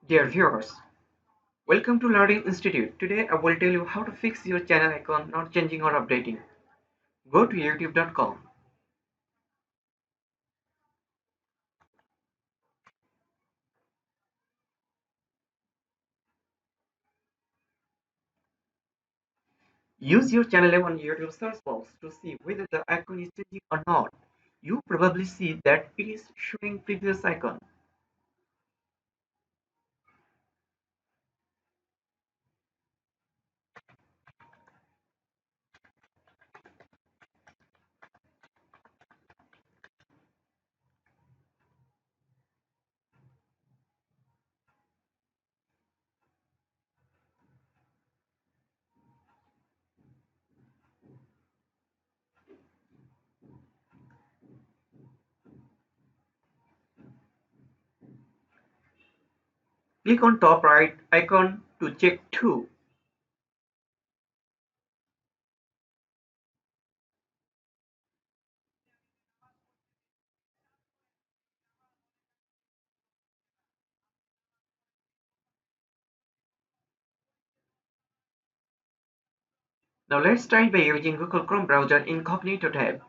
Dear viewers, welcome to Learning Institute. Today I will tell you how to fix your channel icon not changing or updating. Go to youtube.com. Use your channel name on YouTube search box to see whether the icon is changing or not. You probably see that it is showing previous icon. Click on top right icon to check 2. Now let's try by using Google Chrome browser incognito tab.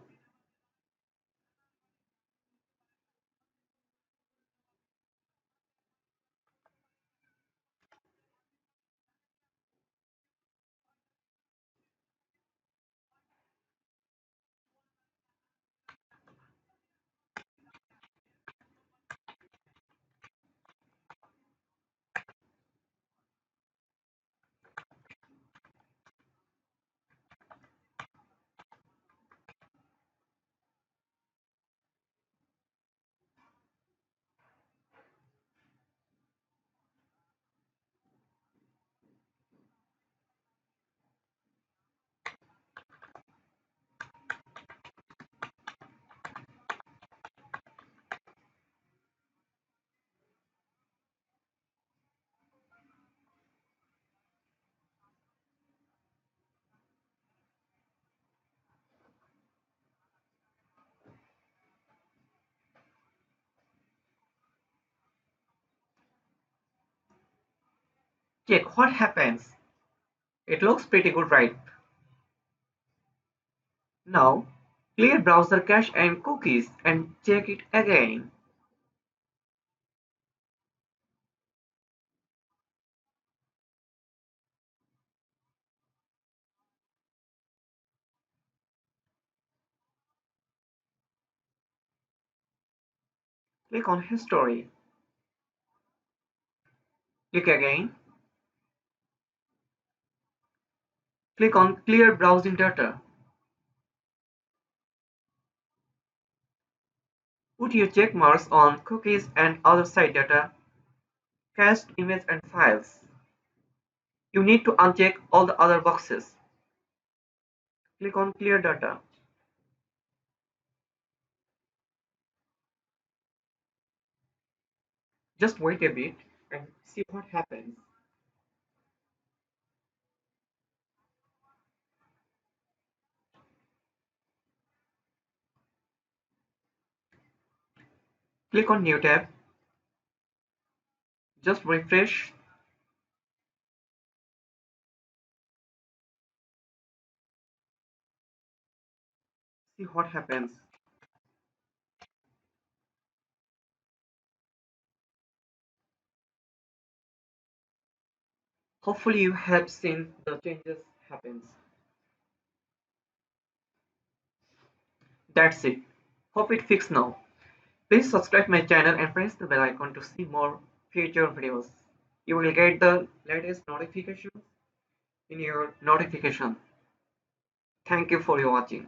Check what happens. It looks pretty good, right? Now clear browser cache and cookies and check it again. Click on History. Click again. Click on Clear Browsing Data. Put your check marks on cookies and other site data, cached image and files. You need to uncheck all the other boxes. Click on Clear Data. Just wait a bit and see what happens. Click on New tab. Just refresh. See what happens. Hopefully you have seen the changes happens. That's it. Hope it fixed now. Please subscribe my channel and press the bell icon to see more future videos. You will get the latest notifications in your notification. Thank you for your watching.